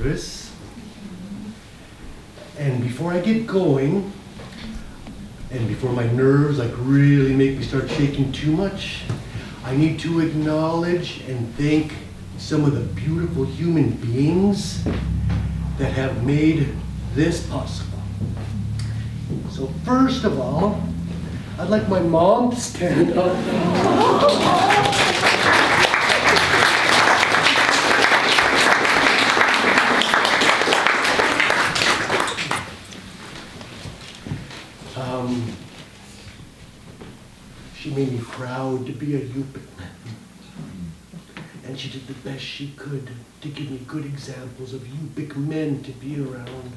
nervous. And before I get going, and before my nerves like really make me start shaking too much, I need to acknowledge and thank some of the beautiful human beings that have made this possible. So first of all, I'd like my mom to stand up. She made me proud to be a Yupik. And she did the best she could to give me good examples of Yupik men to be around,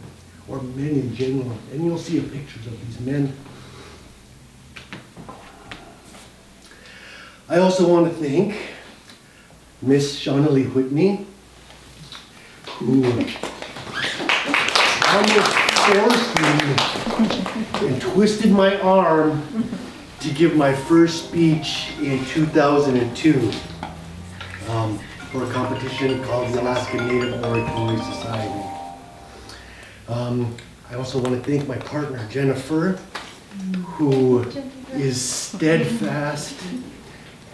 or men in general. And you'll see pictures of these men. I also want to thank Miss Shawnee Whitney, who almost forced me and twisted my arm to give my first speech in 2002 for a competition called the Alaskan Native Oratory Society. I also want to thank my partner, Jennifer, who is steadfast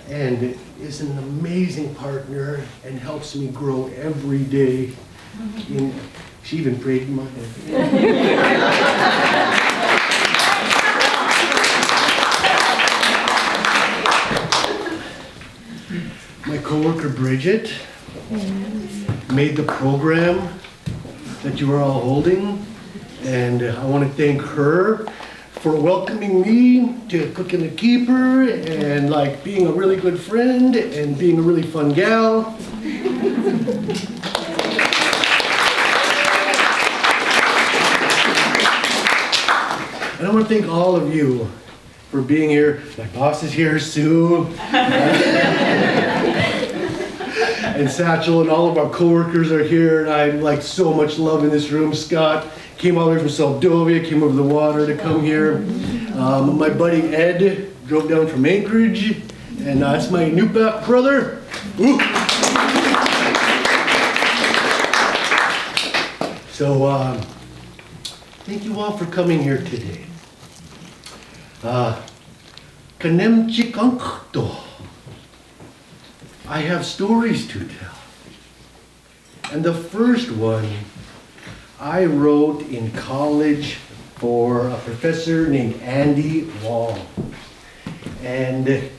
and is an amazing partner and helps me grow every day. She even prayed in my head. My coworker Bridget made the program that you are all holding, and I want to thank her for welcoming me to Cooking the Keeper and like being a really good friend and being a really fun gal. And I want to thank all of you for being here. My boss is here, Sue. And Satchel and all of our coworkers are here, and I like so much love in this room. Scott came all the way from Seldovia, came over the water to come here. My buddy Ed drove down from Anchorage, and that's my Newpak brother. Woo. So thank you all for coming here today. Qanemcikangqertua. I have stories to tell. And the first one I wrote in college for a professor named Andy Wong. And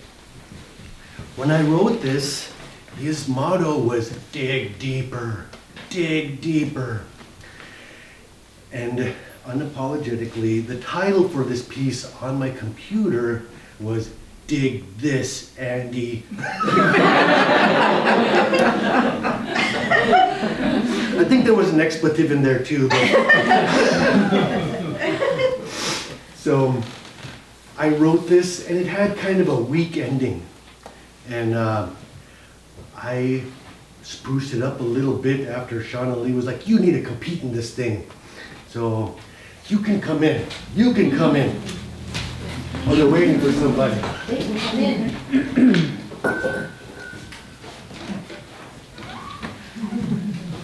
when I wrote this, his motto was dig deeper, dig deeper. And unapologetically, the title for this piece on my computer was Dig This, Andy. I think there was an expletive in there too. So I wrote this, and it had kind of a weak ending. And I spruced it up a little bit after Shauna Lee was like, you need to compete in this thing. So you can come in. You can come in. Oh, they're waiting for somebody.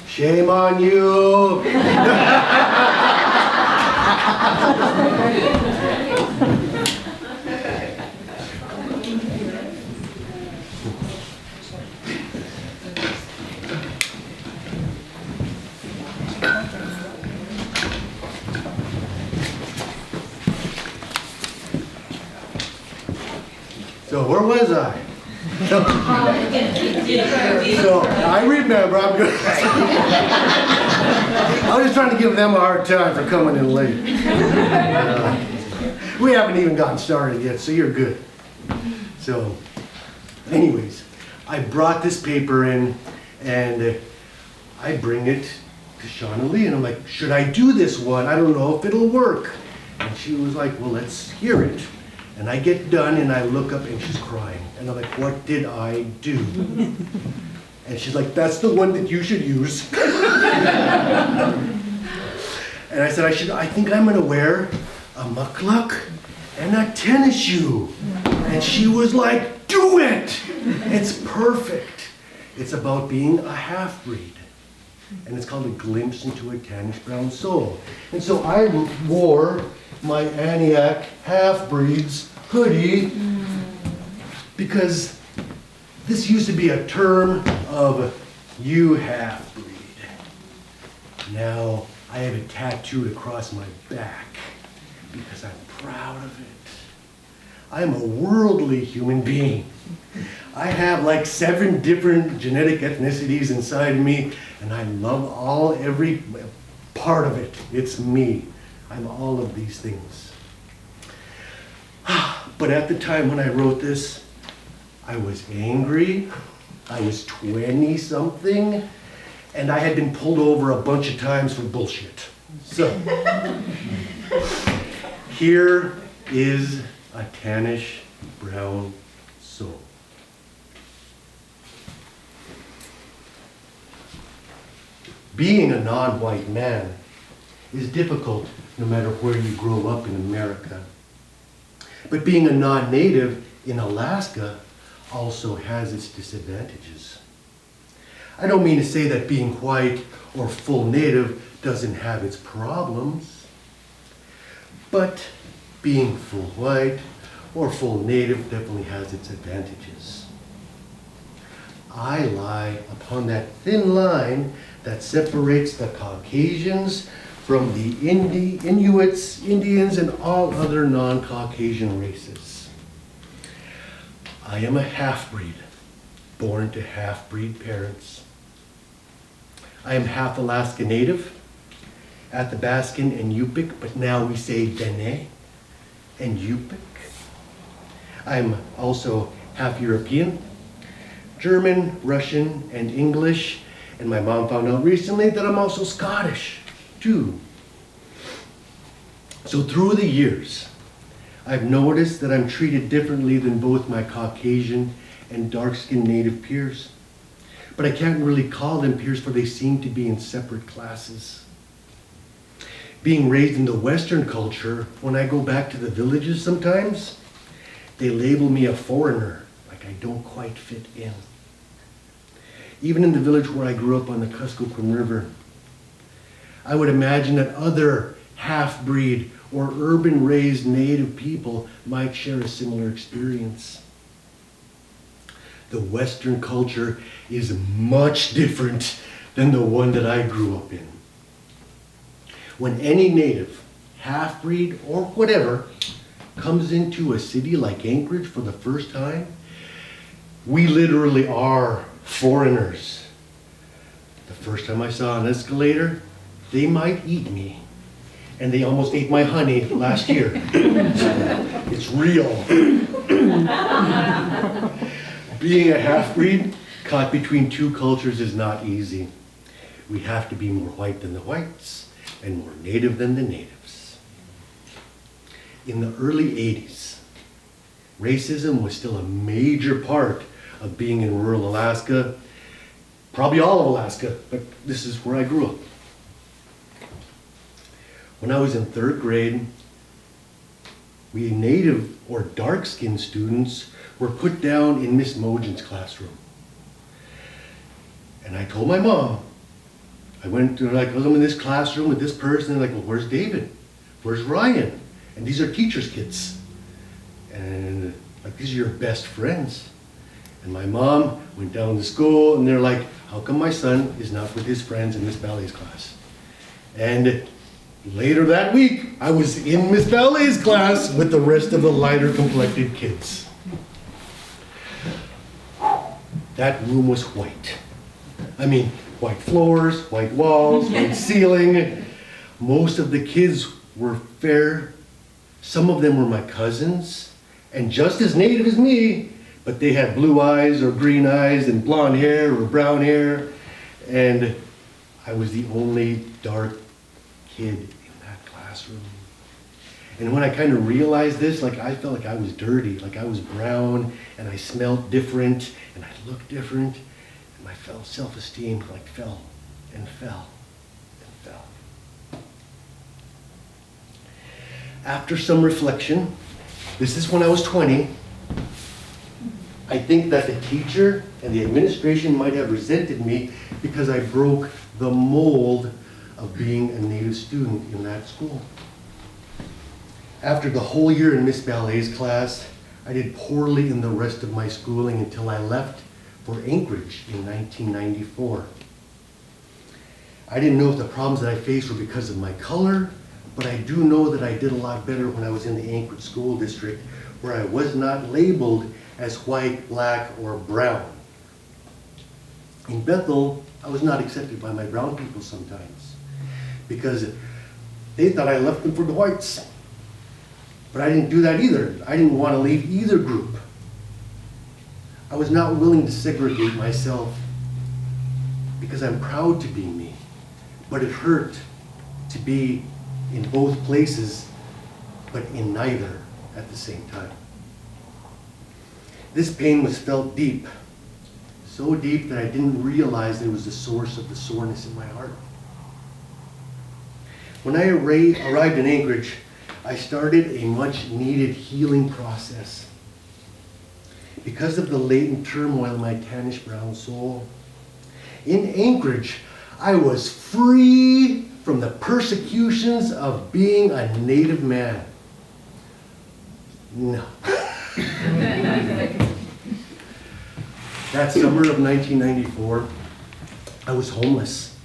Shame on you. So where was I? So I remember, I'm good. I was just trying to give them a hard time for coming in late. We haven't even gotten started yet, so you're good. So anyways, I brought this paper in, and I bring it to Shauna Lee, and I'm like, should I do this one? I don't know if it'll work. And she was like, well, let's hear it. And I get done, and I look up, and she's crying. And I'm like, what did I do? And she's like, that's the one that you should use. And I said, I think I'm gonna wear a mukluk and a tennis shoe. And she was like, do it! It's perfect. It's about being a half-breed. and it's called A Glimpse into a Tannish Brown Soul. And so I wore my Aniak half-breeds hoodie because this used to be a term of you half-breed. Now I have it tattooed across my back because I'm proud of it. I'm a worldly human being. I have like 7 different genetic ethnicities inside me, and I love every part of it. It's me. I'm all of these things. But at the time when I wrote this, I was angry. I was 20-something, and I had been pulled over a bunch of times for bullshit. So, here is a Tannish Brown Soul. Being a non-white man is difficult no matter where you grow up in America. But being a non-native in Alaska also has its disadvantages. I don't mean to say that being white or full native doesn't have its problems, but being full white or full native definitely has its advantages. I lie upon that thin line that separates the Caucasians from the Inuits, Indians, and all other non-Caucasian races. I am a half-breed, born to half-breed parents. I am half Alaska Native, Athabascan and Yupik, but now we say Dene and Yupik. I'm also half European, German, Russian, and English, and my mom found out recently that I'm also Scottish, too. So through the years, I've noticed that I'm treated differently than both my Caucasian and dark-skinned native peers. But I can't really call them peers, for they seem to be in separate classes. Being raised in the Western culture, when I go back to the villages sometimes, they label me a foreigner, like I don't quite fit in. Even in the village where I grew up on the Kuskokwim River, I would imagine that other half-breed or urban-raised native people might share a similar experience. The Western culture is much different than the one that I grew up in. When any native, half-breed, or whatever comes into a city like Anchorage for the first time, we literally are foreigners. The first time I saw an escalator, they might eat me. And they almost ate my honey last year. It's real. Being a half-breed caught between two cultures is not easy. We have to be more white than the whites and more native than the natives. In the early 80s, racism was still a major part of being in rural Alaska, probably all of Alaska, but this is where I grew up. When I was in 3rd grade, we native or dark-skinned students were put down in Miss Mogen's classroom. And I told my mom, I went to, like, I'm in this classroom with this person, and like, well, where's David? Where's Ryan? And these are teachers' kids. And like, these are your best friends. And my mom went down to school, and they're like, how come my son is not with his friends in Miss Ballet's class? And later that week, I was in Miss Ballet's class with the rest of the lighter complected kids. That room was white. I mean, white floors, white walls, white ceiling. Most of the kids were fair. Some of them were my cousins, and just as native as me, but they had blue eyes or green eyes and blonde hair or brown hair. And I was the only dark kid in that classroom. And when I kind of realized this, like, I felt like I was dirty, like I was brown, and I smelled different, and I looked different, and my self-esteem like fell and fell and fell. After some reflection, this is when I was 20, I think that the teacher and the administration might have resented me because I broke the mold of being a Native student in that school. After the whole year in Miss Ballet's class, I did poorly in the rest of my schooling until I left for Anchorage in 1994. I didn't know if the problems that I faced were because of my color, but I do know that I did a lot better when I was in the Anchorage School District, where I was not labeled as white, black, or brown. In Bethel, I was not accepted by my brown people sometimes because they thought I left them for the whites. But I didn't do that either. I didn't want to leave either group. I was not willing to segregate myself because I'm proud to be me. But it hurt to be in both places, but in neither at the same time. This pain was felt deep, so deep that I didn't realize that it was the source of the soreness in my heart. When I arrived in Anchorage, I started a much needed healing process. Because of the latent turmoil in my Tannish Brown soul, in Anchorage, I was free from the persecutions of being a Native man. No. That summer of 1994, I was homeless.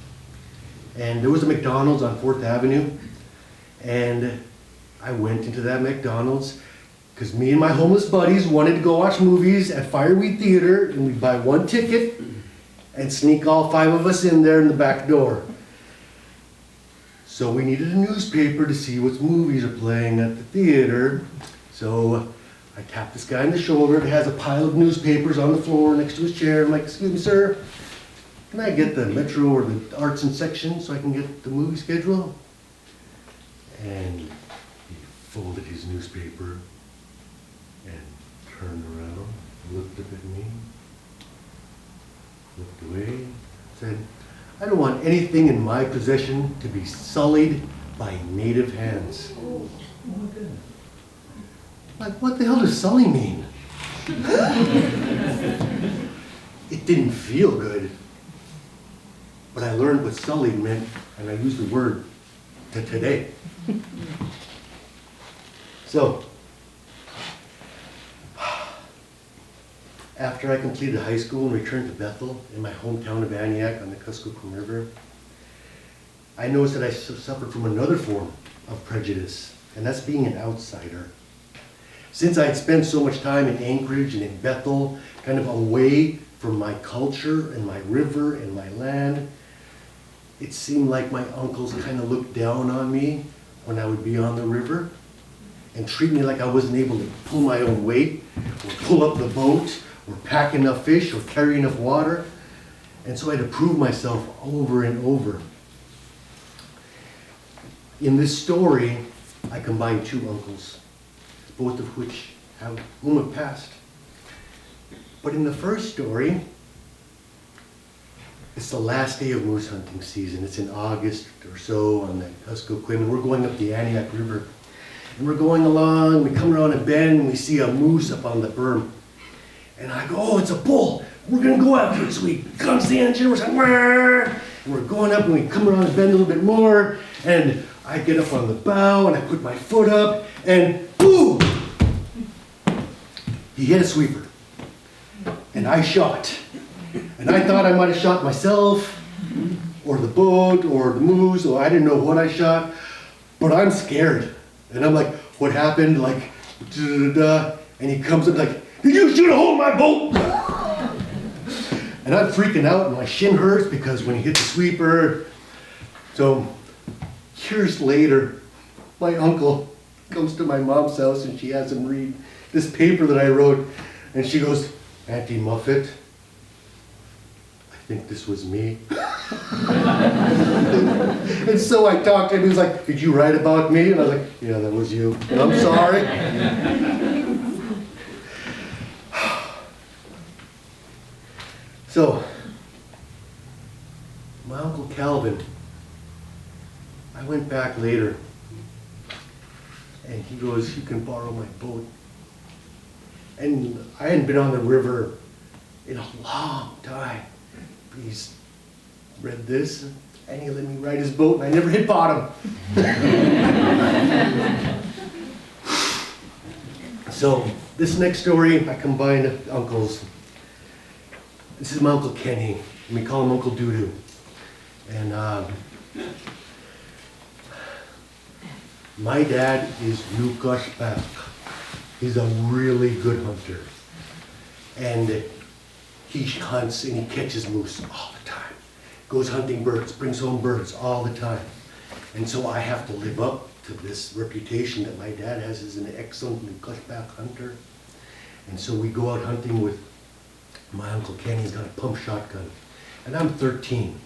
And there was a McDonald's on 4th Avenue. And I went into that McDonald's because me and my homeless buddies wanted to go watch movies at Fireweed Theater, and we'd buy one ticket and sneak all 5 of us in there in the back door. So we needed a newspaper to see what movies are playing at the theater. So I tapped this guy on the shoulder that has a pile of newspapers on the floor next to his chair. I'm like, "Excuse me, sir, can I get the Metro or the Arts and section so I can get the movie schedule?" And he folded his newspaper and turned around, looked up at me, looked away, said, "I don't want anything in my possession to be sullied by Native hands." Like, what the hell does sully mean? It didn't feel good. But I learned what sullied meant, and I used the word today. So, after I completed high school and returned to Bethel in my hometown of Antioch on the Kuskokwim River, I noticed that I suffered from another form of prejudice, and that's being an outsider. Since I had spent so much time in Anchorage and in Bethel, kind of away from my culture and my river and my land, it seemed like my uncles kind of looked down on me when I would be on the river and treat me like I wasn't able to pull my own weight or pull up the boat or pack enough fish or carry enough water. And so I had to prove myself over and over. In this story, I combine 2 uncles, both of whom have passed. But in the first story, it's the last day of moose hunting season. It's in August or so on the Kuskokwim, and we're going up the Antioch River. And we're going along, we come around a bend, and we see a moose up on the berm. And I go, "Oh, it's a bull. We're gonna go after it." So we guns the engine, we're saying, "Wah!" And we're going up, and we come around the bend a little bit more, and I get up on the bow, and I put my foot up, and boom! He hit a sweeper. And I shot. And I thought I might have shot myself, or the boat, or the moose, or I didn't know what I shot, but I'm scared. And I'm like, "What happened?" Like, da-da-da-da. And he comes up like, "Did you shoot a hole in my boat?" And I'm freaking out, and my shin hurts because when he hit the sweeper. So, years later, my uncle comes to my mom's house and she has him read this paper that I wrote. And she goes, "Auntie Muffet, I think this was me." And so I talked to him, he was like, "Did you write about me?" And I was like, "Yeah, that was you. And I'm sorry." So, my Uncle Calvin, I went back later, and he goes, "You can borrow my boat." And I hadn't been on the river in a long time. He's read this, and he let me ride his boat, and I never hit bottom. So this next story, I combined uncles. This is my Uncle Kenny, and we call him Uncle Doodoo. And my dad is Nukashpak. He's a really good hunter. And he hunts and he catches moose all the time. Goes hunting birds, brings home birds all the time. And so I have to live up to this reputation that my dad has as an excellent Nukashpak hunter. And so we go out hunting with my Uncle Kenny. He's got a pump shotgun. And I'm 13.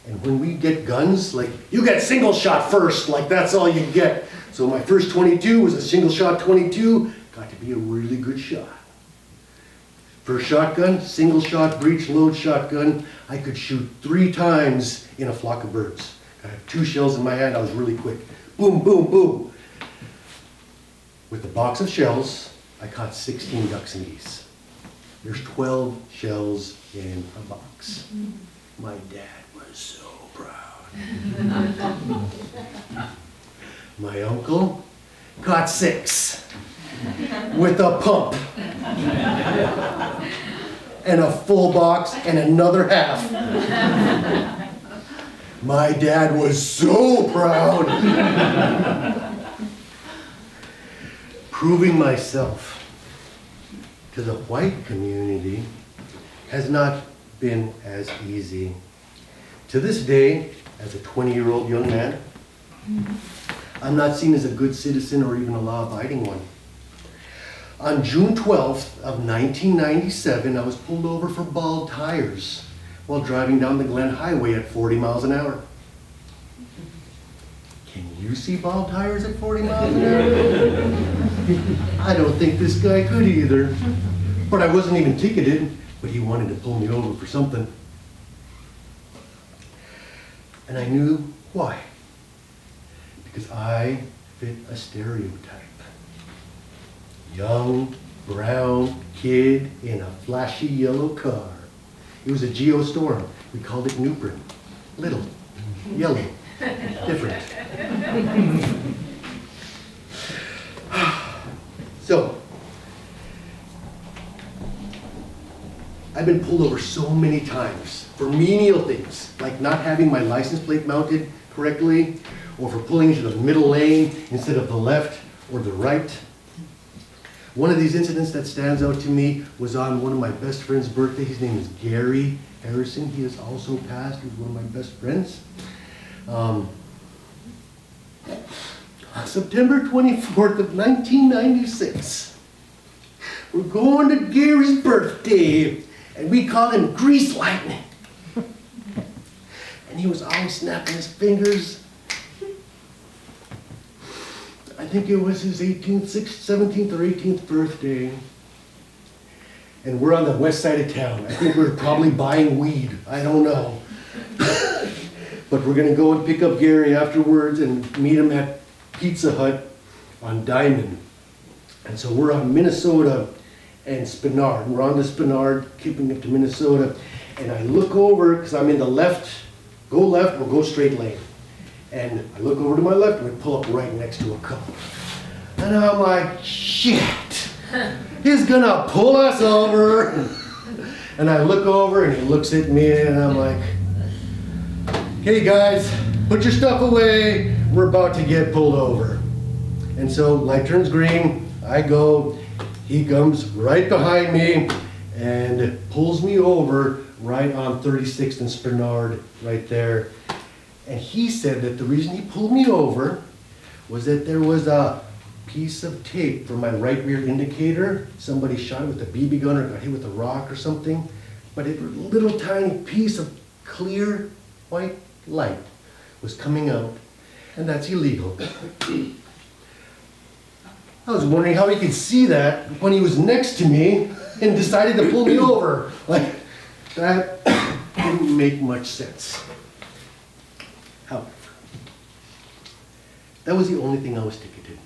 And when we get guns, like, you get single shot first, like that's all you get. So my first 22 was a single shot 22. Got to be a really good shot. First shotgun, single shot, breech load shotgun. I could shoot 3 times in a flock of birds. I had 2 shells in my hand, I was really quick. Boom, boom, boom. With the box of shells, I caught 16 ducks and geese. There's 12 shells in a box. My dad was so proud. My uncle caught 6 with a pump and a full box and another half. My dad was so proud. Proving myself to the white community has not been as easy. To this day, as a 20-year-old young man, I'm not seen as a good citizen or even a law-abiding one. On June 12th of 1997, I was pulled over for bald tires while driving down the Glen Highway at 40 miles an hour. Can you see bald tires at 40 miles an hour? I don't think this guy could either. But I wasn't even ticketed, but he wanted to pull me over for something. And I knew why. Because I fit a stereotype. Young, brown kid in a flashy yellow car. It was a Geostorm. We called it Newprin. Little, yellow, different. So, I've been pulled over so many times for menial things, like not having my license plate mounted correctly, or for pulling into the middle lane instead of the left or the right. One of these incidents that stands out to me was on one of my best friend's birthday. His name is Gary Harrison. He has also passed. He was one of my best friends. On September 24th of 1996, we're going to Gary's birthday, and we call him Grease Lightning. And he was always snapping his fingers. I think it was his 17th or 18th birthday. And we're on the west side of town. I think we're probably buying weed. I don't know. But we're gonna go and pick up Gary afterwards and meet him at Pizza Hut on Diamond. And so we're on Minnesota and Spenard. We're on the Spenard, keeping up to Minnesota. And I look over, because I'm in the left or go straight lane. And I look over to my left and we pull up right next to a couple. And I'm like, shit, he's gonna pull us over. And I look over and he looks at me and I'm like, hey guys, put your stuff away. We're about to get pulled over. And so light turns green, I go, he comes right behind me and pulls me over right on 36th and Spenard right there. And he said that the reason he pulled me over was that there was a piece of tape for my right rear indicator. Somebody shot it with a BB gun or got hit with a rock or something. But a little tiny piece of clear white light was coming out, and that's illegal. I was wondering how he could see that when he was next to me and decided to pull me over. Like, that didn't make much sense. However, that was the only thing I was ticketed,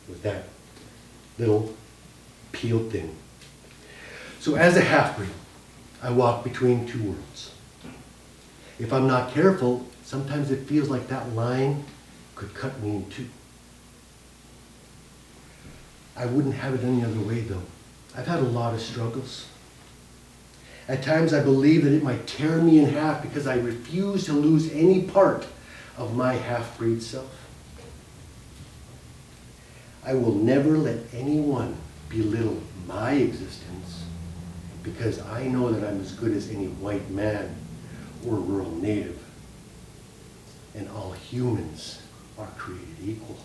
was that little peeled thing. So as a half-breed, I walk between two worlds. If I'm not careful, sometimes it feels like that line could cut me in two. I wouldn't have it any other way though. I've had a lot of struggles. At times I believe that it might tear me in half because I refuse to lose any part of my half-breed self. I will never let anyone belittle my existence because I know that I'm as good as any white man or rural native, and all humans are created equal.